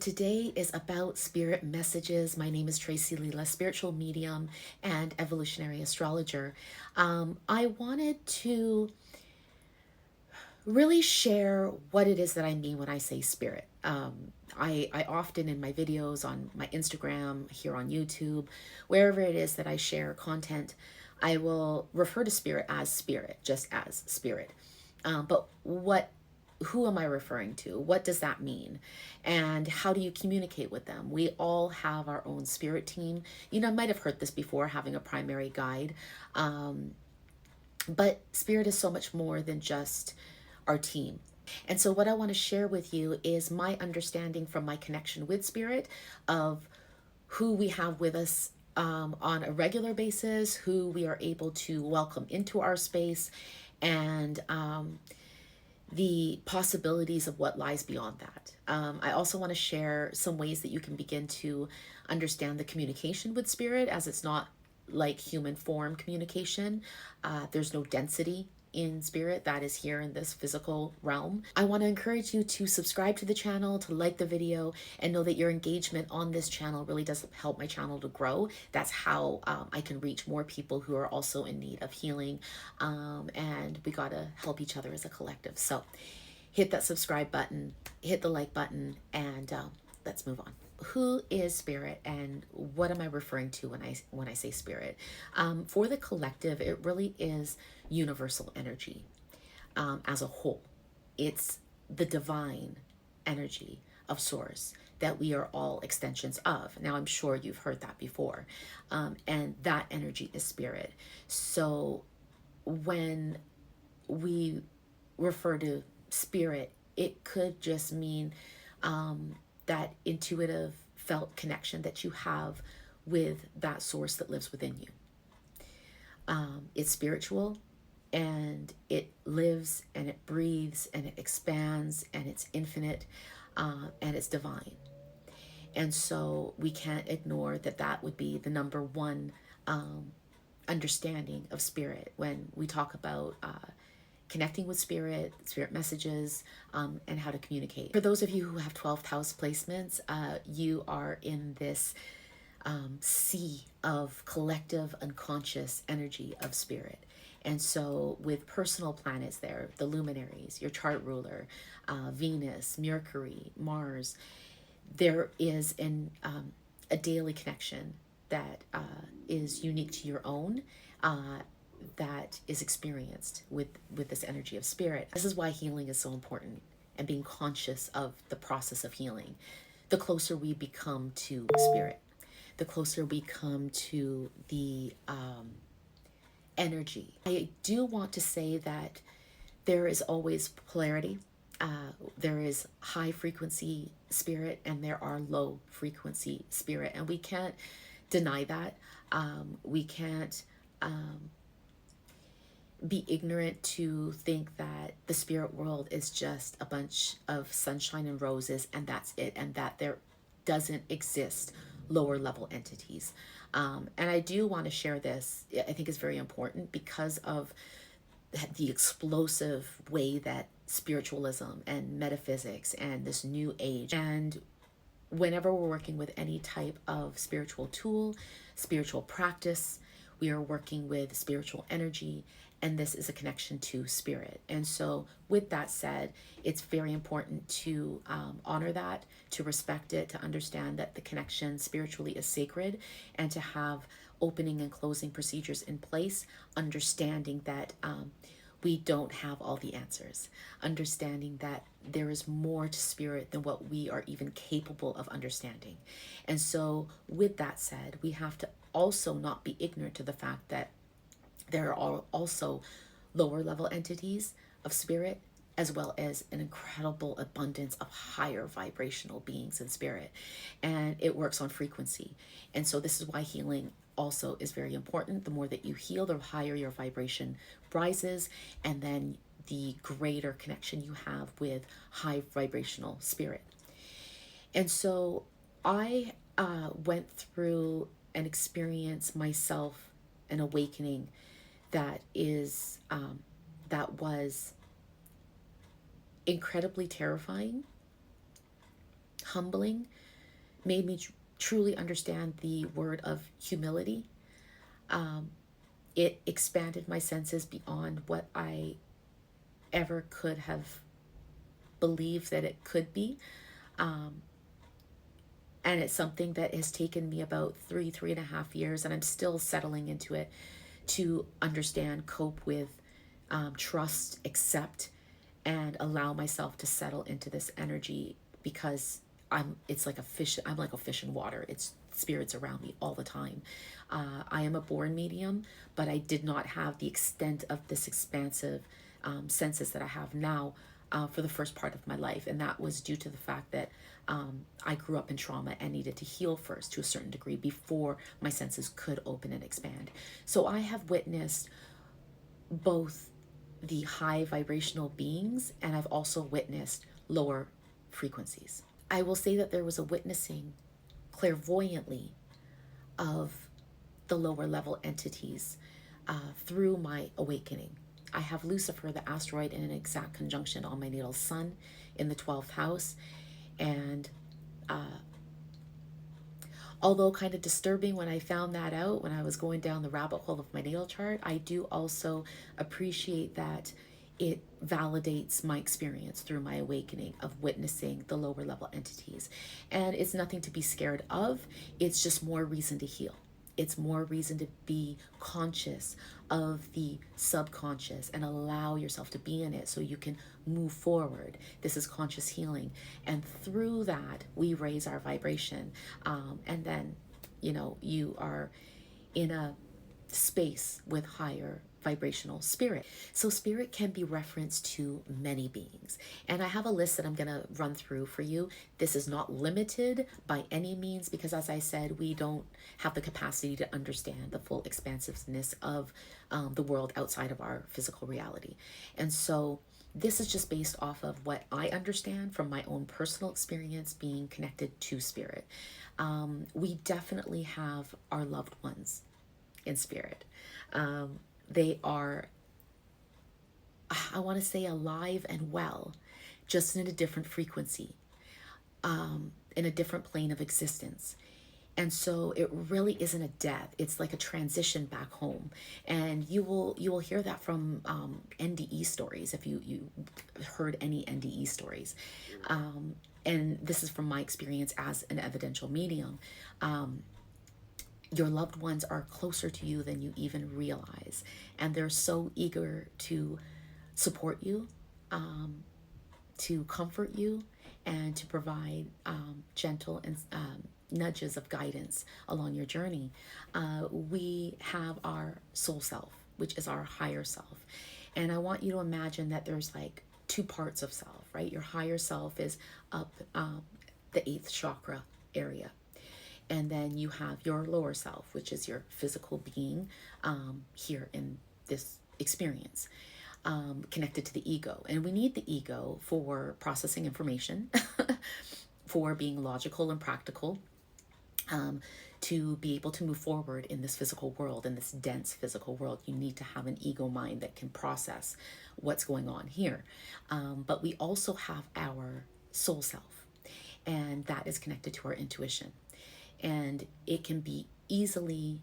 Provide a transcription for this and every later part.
today is about spirit messages. My name is Tracy Leela, spiritual medium and evolutionary astrologer. I wanted to really share what it is that I mean when I say spirit. I often in my videos on my Instagram, here on YouTube, wherever it is that I share content, I will refer to spirit, just as spirit. But who am I referring to? What does that mean? And how do you communicate with them? We all have our own spirit team. You know, I might have heard this before, having a primary guide. But spirit is so much more than just our team. And so what I want to share with you is my understanding from my connection with spirit of who we have with us on a regular basis, who we are able to welcome into our space, and the possibilities of what lies beyond that. I also want to share some ways that you can begin to understand the communication with spirit, as it's not like human form communication. There's no density in spirit that is here in this physical realm. I want to encourage you to subscribe to the channel, to like the video, and know that your engagement on this channel really does help my channel to grow. That's how I can reach more people who are also in need of healing, and we gotta help each other as a collective. So hit that subscribe button, hit the like button, and let's move on. Who is spirit, and what am I referring to when I say spirit? For the collective, it really is universal energy as a whole. It's the divine energy of source that we are all extensions of. Now, I'm sure you've heard that before, and that energy is spirit. So when we refer to spirit, it could just mean that intuitive felt connection that you have with that source that lives within you. It's spiritual, and it lives and it breathes and it expands and it's infinite, and it's divine. And so we can't ignore that that would be the number one understanding of spirit when we talk about connecting with spirit, spirit messages, and how to communicate. For those of you who have 12th house placements, you are in this sea of collective unconscious energy of spirit. And so with personal planets there, the luminaries, your chart ruler, Venus, Mercury, Mars, there is a daily connection that is unique to your own, that is experienced with this energy of spirit. This is why healing is so important, and being conscious of the process of healing. The closer we become to spirit, the closer we come to the energy. I do want to say that there is always polarity. There is high frequency spirit and there are low frequency spirit, and we can't deny that. We can't be ignorant to think that the spirit world is just a bunch of sunshine and roses and that's it, and that there doesn't exist lower level entities. And I do want to share this. I think it's very important because of the explosive way that spiritualism and metaphysics and this new age, and whenever we're working with any type of spiritual tool, spiritual practice, we are working with spiritual energy, and this is a connection to spirit. And so with that said, it's very important to honor that, to respect it, to understand that the connection spiritually is sacred, and to have opening and closing procedures in place, understanding that we don't have all the answers, understanding that there is more to spirit than what we are even capable of understanding. And so with that said, we have to also not be ignorant to the fact that there are also lower level entities of spirit, as well as an incredible abundance of higher vibrational beings in spirit. And it works on frequency. And so this is why healing also is very important. The more that you heal, the higher your vibration rises, and then the greater connection you have with high vibrational spirit. And so I went through an experience myself, an awakening that was incredibly terrifying, humbling, made me truly understand the word of humility. It expanded my senses beyond what I ever could have believed that it could be. And it's something that has taken me about 3.5 years, and I'm still settling into it to understand, cope with, trust, accept, and allow myself to settle into this energy, because it's like a fish. I'm like a fish in water. It's spirits around me all the time. I am a born medium, but I did not have the extent of this expansive senses that I have now for the first part of my life. And that was due to the fact that I grew up in trauma and needed to heal first to a certain degree before my senses could open and expand. So I have witnessed both the high vibrational beings, and I've also witnessed lower frequencies. I will say that there was a witnessing clairvoyantly of the lower level entities through my awakening. I have Lucifer, the asteroid, in an exact conjunction on my natal sun in the 12th house. And although kind of disturbing when I found that out, when I was going down the rabbit hole of my natal chart, I do also appreciate that it validates my experience through my awakening of witnessing the lower level entities. And it's nothing to be scared of. It's just more reason to heal. It's more reason to be conscious of the subconscious and allow yourself to be in it so you can move forward. This is conscious healing. And through that, we raise our vibration. And then, you are in a space with higher vibrational spirit. So spirit can be referenced to many beings. And I have a list that I'm going to run through for you. This is not limited by any means, because as I said, we don't have the capacity to understand the full expansiveness of the world outside of our physical reality. And so this is just based off of what I understand from my own personal experience being connected to spirit. We definitely have our loved ones in spirit. They are, I want to say, alive and well, just in a different frequency, in a different plane of existence. And so it really isn't a death. It's like a transition back home. And you will hear that from NDE stories, if you heard any NDE stories. And this is from my experience as an evidential medium. Your loved ones are closer to you than you even realize. And they're so eager to support you, to comfort you, and to provide gentle and nudges of guidance along your journey. We have our soul self, which is our higher self. And I want you to imagine that there's like two parts of self, right? Your higher self is up the 8th chakra area. And then you have your lower self, which is your physical being here in this experience, connected to the ego. And we need the ego for processing information, for being logical and practical, to be able to move forward in this physical world, in this dense physical world. You need to have an ego mind that can process what's going on here. But we also have our soul self, and that is connected to our intuition. And it can be easily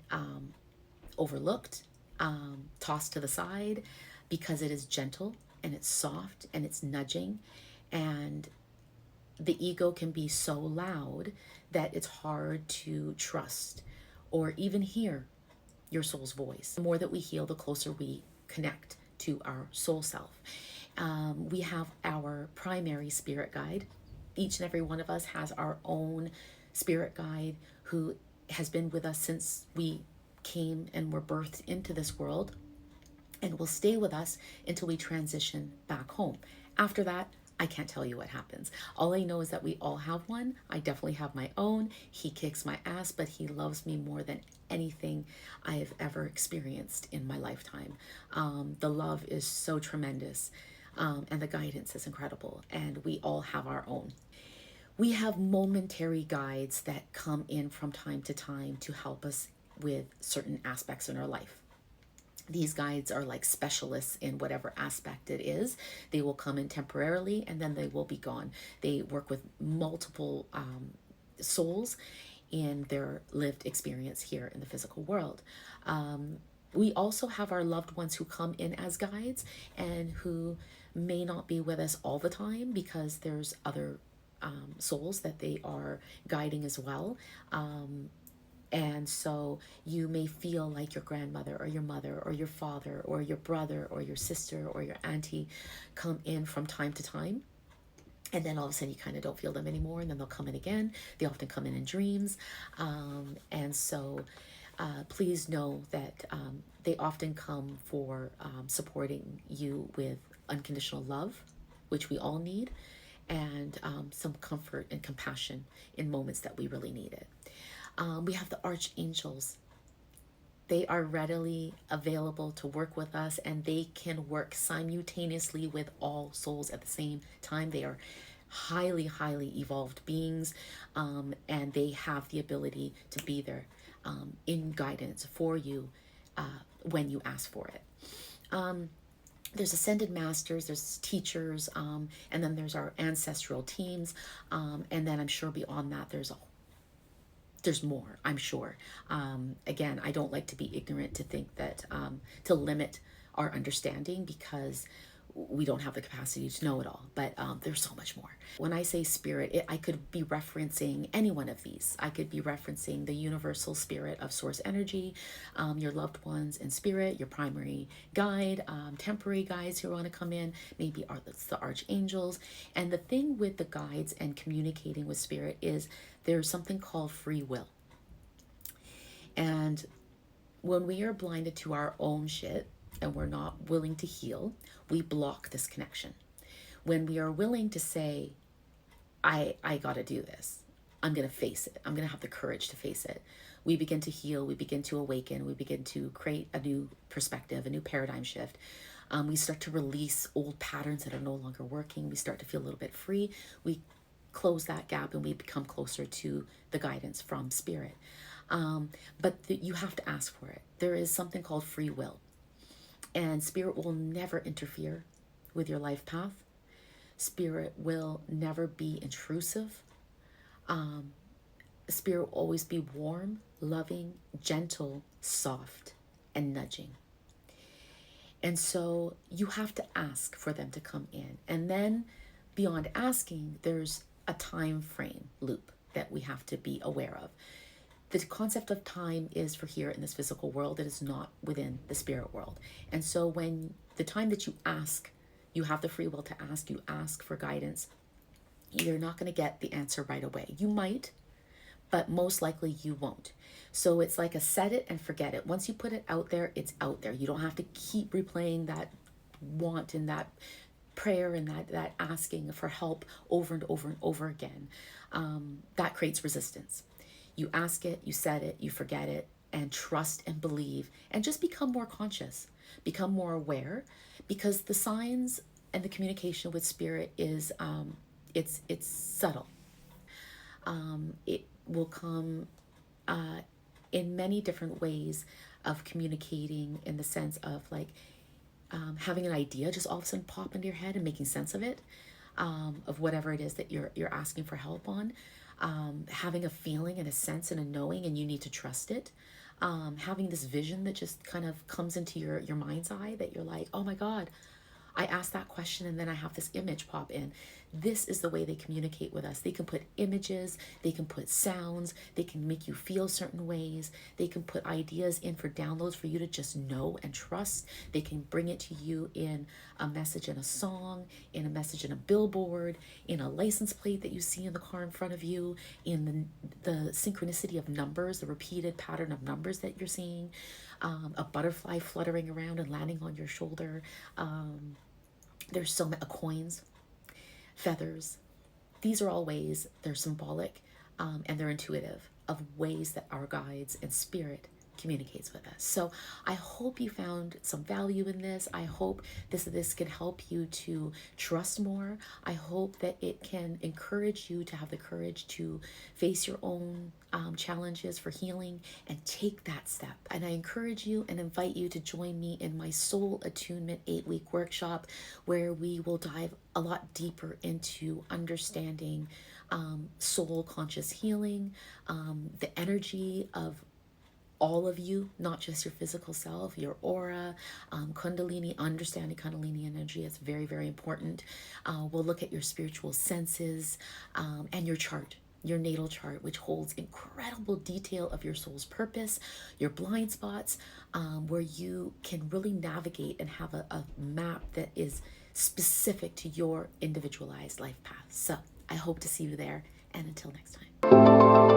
overlooked, tossed to the side, because it is gentle and it's soft and it's nudging. And the ego can be so loud that it's hard to trust or even hear your soul's voice. The more that we heal, the closer we connect to our soul self. We have our primary spirit guide. Each and every one of us has our own spirit guide who has been with us since we came and were birthed into this world, and will stay with us until we transition back home. After that, I can't tell you what happens. All I know is that we all have one. I definitely have my own. He kicks my ass, but he loves me more than anything I have ever experienced in my lifetime. The love is so tremendous, and the guidance is incredible, and we all have our own. We have momentary guides that come in from time to time to help us with certain aspects in our life. These guides are like specialists in whatever aspect it is. They will come in temporarily and then they will be gone. They work with multiple souls in their lived experience here in the physical world. We also have our loved ones who come in as guides and who may not be with us all the time because there's other souls that they are guiding as well. And so you may feel like your grandmother or your mother or your father or your brother or your sister or your auntie come in from time to time. And then all of a sudden you kind of don't feel them anymore, and then they'll come in again. They often come in dreams. And so please know that they often come for supporting you with unconditional love, which we all need, and some comfort and compassion in moments that we really need it. We have the archangels. They are readily available to work with us, and they can work simultaneously with all souls at the same time. They are highly, highly evolved beings, and they have the ability to be there in guidance for you when you ask for it. There's ascended masters, there's teachers, and then there's our ancestral teams, and then I'm sure beyond that there's more, I'm sure. Again, I don't like to be ignorant to think that, to limit our understanding, because we don't have the capacity to know it all, but there's so much more. When I say spirit, I could be referencing any one of these. I could be referencing the universal spirit of source energy, your loved ones in spirit, your primary guide, temporary guides who want to come in, maybe the archangels. And the thing with the guides and communicating with spirit is there's something called free will. And when we are blinded to our own shit, and we're not willing to heal, we block this connection. When we are willing to say, I got to do this, I'm going to face it, I'm going to have the courage to face it, we begin to heal, we begin to awaken, we begin to create a new perspective, a new paradigm shift. We start to release old patterns that are no longer working. We start to feel a little bit free. We close that gap and we become closer to the guidance from spirit. But you have to ask for it. There is something called free will. And spirit will never interfere with your life path. Spirit will never be intrusive. Spirit will always be warm, loving, gentle, soft, and nudging. And so you have to ask for them to come in. And then beyond asking, there's a time frame loop that we have to be aware of. The concept of time is for here in this physical world. It is not within the spirit world. And so when the time that you ask, you have the free will to ask, you ask for guidance, you're not going to get the answer right away. You might, but most likely you won't. So it's like a set it and forget it. Once you put it out there, it's out there. You don't have to keep replaying that want and that prayer and that asking for help over and over and over again. That creates resistance. You ask it, you set it, you forget it, and trust and believe, and just become more conscious, become more aware, because the signs and the communication with spirit is, it's subtle. It will come in many different ways of communicating, in the sense of like having an idea just all of a sudden pop into your head and making sense of it, of whatever it is that you're asking for help on. Having a feeling and a sense and a knowing, and you need to trust it. Having this vision that just kind of comes into your mind's eye, that you're like, oh my God, I asked that question and then I have this image pop in. This is the way they communicate with us. They can put images, they can put sounds, they can make you feel certain ways, they can put ideas in for downloads for you to just know and trust. They can bring it to you in a message in a song, in a message in a billboard, in a license plate that you see in the car in front of you, in the synchronicity of numbers, the repeated pattern of numbers that you're seeing, a butterfly fluttering around and landing on your shoulder. There's so many coins, feathers. These are all ways, they're symbolic, and they're intuitive, of ways that our guides and spirit communicates with us. So I hope you found some value in this. I hope this can help you to trust more. I hope that it can encourage you to have the courage to face your own challenges for healing and take that step. And I encourage you and invite you to join me in my Soul Attunement 8-week workshop, where we will dive a lot deeper into understanding soul conscious healing, the energy of all of you, not just your physical self, your aura, Kundalini, understanding Kundalini energy is very, very important. We'll look at your spiritual senses and your chart, your natal chart, which holds incredible detail of your soul's purpose, your blind spots, where you can really navigate and have a map that is specific to your individualized life path. So I hope to see you there, and until next time.